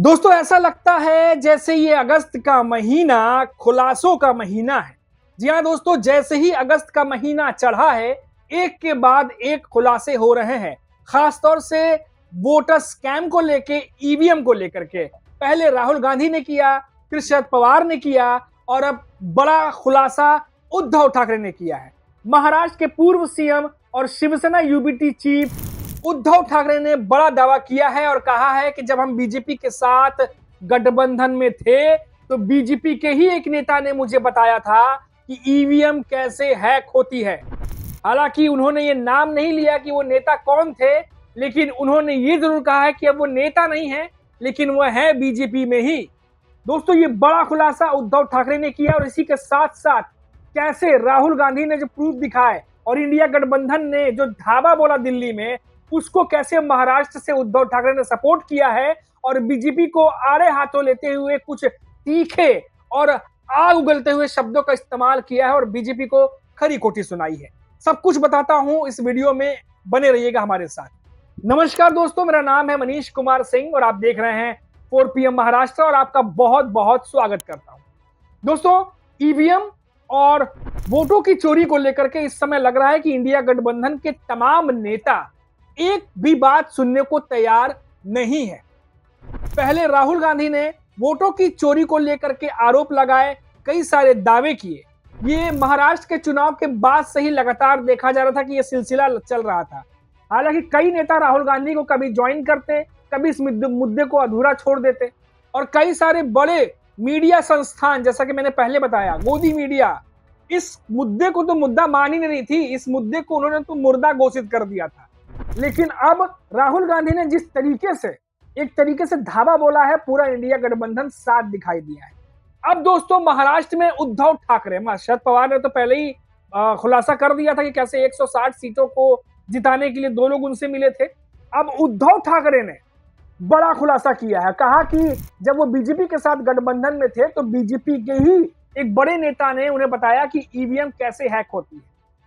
दोस्तों ऐसा लगता है जैसे ये अगस्त का महीना खुलासों का महीना है। जी हाँ दोस्तों, जैसे ही अगस्त का महीना चढ़ा है, एक के बाद एक खुलासे हो रहे हैं। खासतौर से वोटर स्कैम को लेके, ईवीएम को लेकर के। पहले राहुल गांधी ने किया, फिर शरद पवार ने किया और अब बड़ा खुलासा उद्धव ठाकरे ने किया है। महाराष्ट्र के पूर्व सीएम और शिवसेना यूबीटी चीफ उद्धव ठाकरे ने बड़ा दावा किया है और कहा है कि जब हम बीजेपी के साथ गठबंधन में थे तो बीजेपी के ही एक नेता ने मुझे बताया था कि ईवीएम कैसे हैक होती है। हालांकि उन्होंने ये नाम नहीं लिया कि वो नेता कौन थे, लेकिन उन्होंने ये जरूर कहा है कि अब वो नेता नहीं है, लेकिन वह है बीजेपी में ही। दोस्तों ये बड़ा खुलासा उद्धव ठाकरे ने किया और इसी के साथ साथ कैसे राहुल गांधी ने जो प्रूफ दिखाए और इंडिया गठबंधन ने जो धावा बोला दिल्ली में, उसको कैसे महाराष्ट्र से उद्धव ठाकरे ने सपोर्ट किया है और बीजेपी को आड़े हाथों लेते हुए कुछ तीखे और आग उगलते हुए शब्दों का इस्तेमाल किया है और बीजेपी को खरी खोटी सुनाई है। सब कुछ बताता हूं, इस वीडियो में बने रहिएगा हमारे साथ। नमस्कार दोस्तों, मेरा नाम है मनीष कुमार सिंह और आप देख रहे हैं 4PM महाराष्ट्र और आपका बहुत बहुत स्वागत करता हूं। दोस्तों ईवीएम और वोटों की चोरी को लेकर के इस समय लग रहा है कि इंडिया गठबंधन के तमाम नेता एक भी बात सुनने को तैयार नहीं है। पहले राहुल गांधी ने वोटों की चोरी को लेकर के आरोप लगाए, कई सारे दावे किए। ये महाराष्ट्र के चुनाव के बाद से ही लगातार देखा जा रहा था कि यह सिलसिला चल रहा था। हालांकि कई नेता राहुल गांधी को कभी ज्वाइन करते, कभी इस मुद्दे को अधूरा छोड़ देते और कई सारे बड़े मीडिया संस्थान, जैसा कि मैंने पहले बताया, गोदी मीडिया इस मुद्दे को तो मुद्दा मान ही नहीं थी। इस मुद्दे को उन्होंने तो मुर्दा घोषित कर दिया था। लेकिन अब राहुल गांधी ने जिस तरीके से एक तरीके से धावा बोला है, पूरा इंडिया गठबंधन साथ दिखाई दिया है। अब दोस्तों महाराष्ट्र में उद्धव ठाकरे, शरद पवार ने तो पहले ही खुलासा कर दिया था कि कैसे 160 सीटों को जिताने के लिए दो लोग उनसे मिले थे। अब उद्धव ठाकरे ने बड़ा खुलासा किया है, कहा कि जब वो बीजेपी के साथ गठबंधन में थे तो बीजेपी के ही एक बड़े नेता ने उन्हें बताया कि ईवीएम कैसे हैक होती है।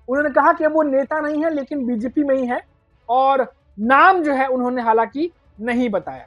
उन्होंने कहा कि वो नेता नहीं है लेकिन बीजेपी में ही है और नाम जो है उन्होंने हालांकि नहीं बताया।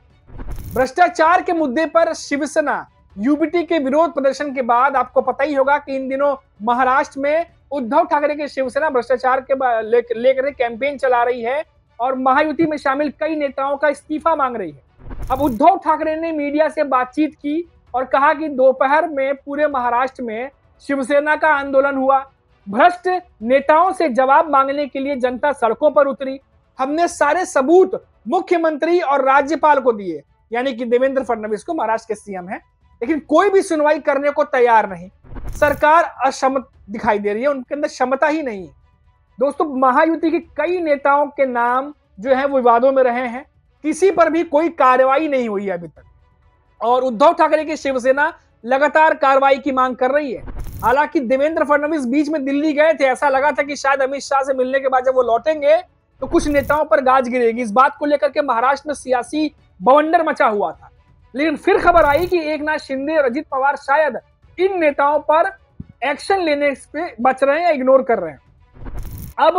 भ्रष्टाचार के मुद्दे पर शिवसेना यूबीटी के विरोध प्रदर्शन के बाद आपको पता ही होगा कि इन दिनों महाराष्ट्र में उद्धव ठाकरे की शिवसेना भ्रष्टाचार के लेकर कैंपेन चला रही है और महायुति में शामिल कई नेताओं का इस्तीफा मांग रही है। अब उद्धव ठाकरे ने मीडिया से बातचीत की और कहा कि दोपहर में पूरे महाराष्ट्र में शिवसेना का आंदोलन हुआ। भ्रष्ट नेताओं से जवाब मांगने के लिए जनता सड़कों पर उतरी। हमने सारे सबूत मुख्यमंत्री और राज्यपाल को दिए, यानी कि देवेंद्र फडणवीस को, महाराष्ट्र के सीएम हैं, लेकिन कोई भी सुनवाई करने को तैयार नहीं। सरकार अक्षम दिखाई दे रही है, उनके अंदर क्षमता ही नहीं है। दोस्तों महायुति के कई नेताओं के नाम जो है वो विवादों में रहे हैं, किसी पर भी कोई कार्रवाई नहीं हुई है अभी तक और उद्धव ठाकरे की शिवसेना लगातार कार्रवाई की मांग कर रही है। हालांकि देवेंद्र फडणवीस बीच में दिल्ली गए थे, ऐसा लगा था कि शायद अमित शाह से मिलने के बाद जब वो लौटेंगे तो कुछ नेताओं पर गाज गिरेगी। इस बात को लेकर के महाराष्ट्र में सियासी बवंडर मचा हुआ था, लेकिन फिर खबर आई कि एकनाथ शिंदे और अजित पवार शायद इन नेताओं पर एक्शन लेने से बच रहे हैं या इग्नोर कर रहे हैं। अब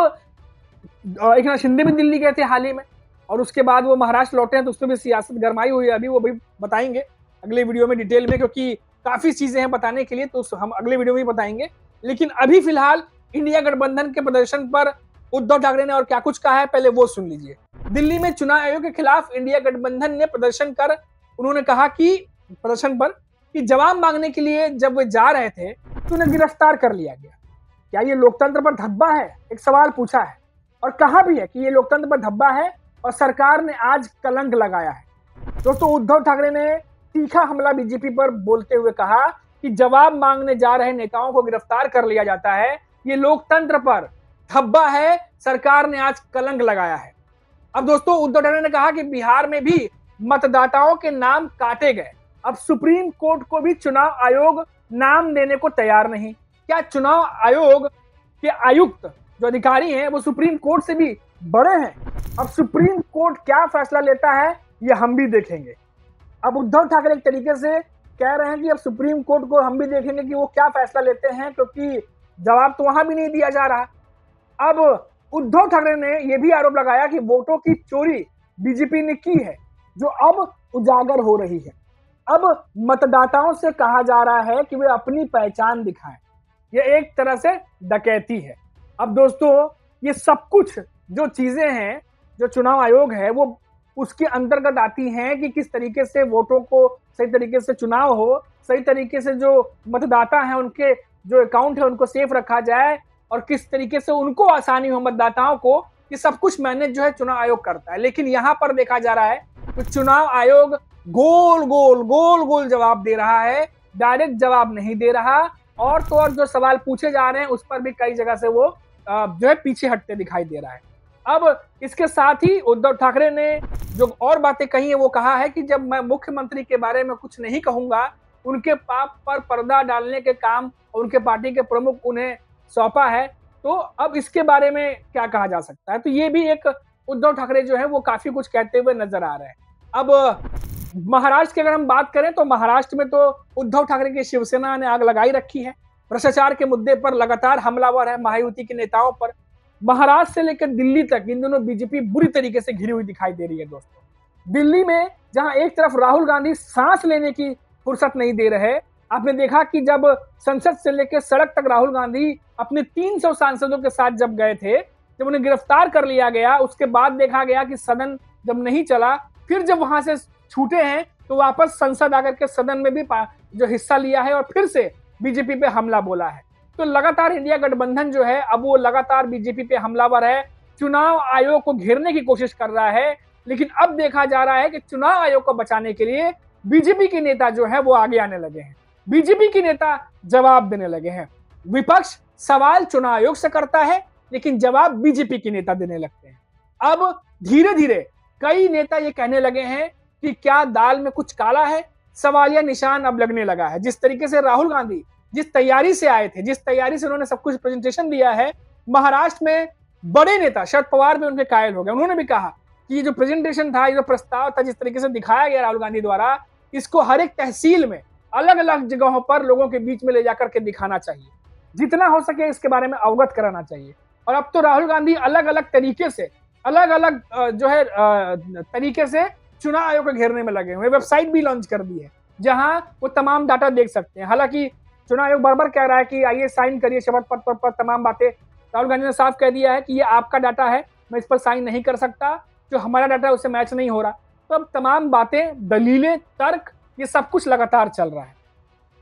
एकनाथ शिंदे भी दिल्ली गए थे हाल ही में और उसके बाद वो महाराष्ट्र लौटे हैं, तो उसमें भी सियासत गरमाई हुई है। अभी वो भी बताएंगे अगले वीडियो में डिटेल में, क्योंकि काफी चीजें हैं बताने के लिए, तो हम अगले वीडियो में बताएंगे। लेकिन अभी फिलहाल इंडिया गठबंधन के प्रदर्शन पर उद्धव ठाकरे ने और क्या कुछ कहा है, पहले वो सुन लीजिए। दिल्ली में चुनाव आयोग के खिलाफ इंडिया गठबंधन ने प्रदर्शन कर उन्होंने कहा कि प्रदर्शन पर कि जवाब मांगने के लिए जब वे जा रहे थे तो उन्हें गिरफ्तार कर लिया गया। क्या ये लोकतंत्र पर धब्बा है, एक सवाल पूछा है और कहा भी है कि ये लोकतंत्र पर धब्बा है और सरकार ने आज कलंक लगाया है। दोस्तों उद्धव ठाकरे ने तीखा हमला बीजेपी पर बोलते हुए कहा कि जवाब मांगने जा रहे नेताओं को गिरफ्तार कर लिया जाता है, ये लोकतंत्र पर धब्बा है, सरकार ने आज कलंक लगाया है। अब दोस्तों उद्धव ठाकरे ने कहा कि बिहार में भी मतदाताओं के नाम काटे गए। अब सुप्रीम कोर्ट को भी चुनाव आयोग नाम देने को तैयार नहीं। क्या चुनाव आयोग के आयुक्त जो अधिकारी हैं वो सुप्रीम कोर्ट से भी बड़े हैं? अब सुप्रीम कोर्ट क्या फैसला लेता है ये हम भी देखेंगे। अब उद्धव ठाकरे एक तरीके से कह रहे हैं कि अब सुप्रीम कोर्ट को हम भी देखेंगे कि वो क्या फैसला लेते हैं, क्योंकि जवाब तो वहां भी नहीं दिया जा रहा। अब उद्धव ठाकरे ने यह भी आरोप लगाया कि वोटों की चोरी बीजेपी ने की है, जो अब उजागर हो रही है। अब मतदाताओं से कहा जा रहा है कि वे अपनी पहचान दिखाएं। ये एक तरह से डकैती है। अब दोस्तों, ये सब कुछ जो चीजें हैं, जो चुनाव आयोग है, वो उसके अंतर्गत आती हैं कि किस तरीके से वोटों को सही तरीके से चुनाव हो, सही तरीके से जो मतदाता हैं उनके जो अकाउंट है उनको सेफ रखा जाए और किस तरीके से उनको आसानी हो मतदाताओं को, ये सब कुछ मैनेज जो है चुनाव आयोग करता है। लेकिन यहाँ पर देखा जा रहा है कि चुनाव आयोग गोल गोल गोल गोल जवाब दे रहा है, डायरेक्ट जवाब नहीं दे रहा, और तो और जो सवाल पूछे जा रहे हैं उस पर भी कई जगह से वो जो है पीछे हटते दिखाई दे रहा है। अब इसके साथ ही उद्धव ठाकरे ने जो और बातें कही है वो कहा है कि जब मैं मुख्यमंत्री के बारे में कुछ नहीं कहूंगा, उनके पाप पर पर्दा डालने के काम उनके पार्टी के प्रमुख उन्हें सौंपा है, तो अब इसके बारे में क्या कहा जा सकता है। तो ये भी एक उद्धव ठाकरे जो है वो काफी कुछ कहते हुए नजर आ रहे हैं। अब महाराष्ट्र की अगर हम बात करें तो महाराष्ट्र में तो उद्धव ठाकरे की शिवसेना ने आग लगाई रखी है, भ्रष्टाचार के मुद्दे पर लगातार हमलावर है महायुति के नेताओं पर। महाराष्ट्र से लेकर दिल्ली तक इन दोनों बीजेपी बुरी तरीके से घिरी हुई दिखाई दे रही है दोस्तों। दिल्ली में जहां एक तरफ राहुल गांधी सांस लेने की फुर्सत नहीं दे रहे, आपने देखा कि जब संसद से लेकर सड़क तक राहुल गांधी अपने 300 सांसदों के साथ जब गए थे, जब उन्हें गिरफ्तार कर लिया गया, उसके बाद देखा गया कि सदन जब नहीं चला, फिर जब वहां से छूटे हैं तो वापस संसद आकर के सदन में भी जो हिस्सा लिया है और फिर से बीजेपी पे हमला बोला है। तो लगातार इंडिया गठबंधन जो है अब वो लगातार बीजेपी पे हमलावर है, चुनाव आयोग को घेरने की कोशिश कर रहा है। लेकिन अब देखा जा रहा है कि चुनाव आयोग को बचाने के लिए बीजेपी के नेता जो है वो आगे आने लगे हैं, बीजेपी के नेता जवाब देने लगे हैं। विपक्ष सवाल चुनाव आयोग से करता है लेकिन जवाब बीजेपी के नेता देने लगते हैं। अब धीरे धीरे कई नेता ये कहने लगे हैं कि क्या दाल में कुछ काला है, सवालिया निशान अब लगने लगा है। जिस तरीके से राहुल गांधी जिस तैयारी से आए थे, जिस तैयारी से उन्होंने सब कुछ प्रेजेंटेशन दिया है, महाराष्ट्र में बड़े नेता शरद पवार भी उनके कायल हो गए। उन्होंने भी कहा कि ये जो प्रेजेंटेशन था, ये जो प्रस्ताव था, जिस तरीके से दिखाया गया राहुल गांधी द्वारा, इसको हर एक तहसील में अलग अलग जगहों पर लोगों के बीच में ले जाकर के दिखाना चाहिए, जितना हो सके इसके बारे में अवगत कराना चाहिए। और अब तो राहुल गांधी अलग अलग तरीके से अलग अलग जो है तरीके से चुनाव आयोग को घेरने में लगे हुए, वेबसाइट भी लॉन्च कर दी है जहां वो तमाम डाटा देख सकते हैं। हालांकि चुनाव आयोग बार बार कह रहा है कि आइए साइन करिए शपथ पत्र पर तमाम बातें। राहुल गांधी ने साफ कह दिया है कि ये आपका डाटा है, मैं इस पर साइन नहीं कर सकता, जो हमारा डाटा है उससे मैच नहीं हो रहा। तो अब तमाम बातें, दलीलें, तर्क, ये सब कुछ लगातार चल रहा है।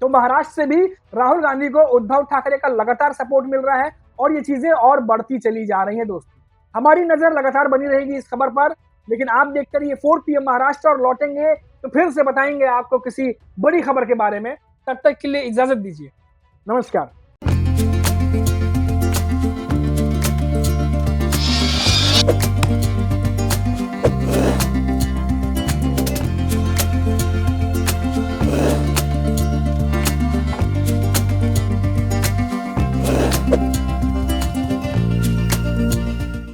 तो महाराष्ट्र से भी राहुल गांधी को उद्धव ठाकरे का लगातार सपोर्ट मिल रहा है और ये चीजें और बढ़ती चली जा रही हैं दोस्तों। हमारी नजर लगातार बनी रहेगी इस खबर पर, लेकिन आप देखते रहिए 4 PM महाराष्ट्र और लौटेंगे तो फिर से बताएंगे आपको किसी बड़ी खबर के बारे में। तब तक के लिए इजाजत दीजिए, नमस्कार।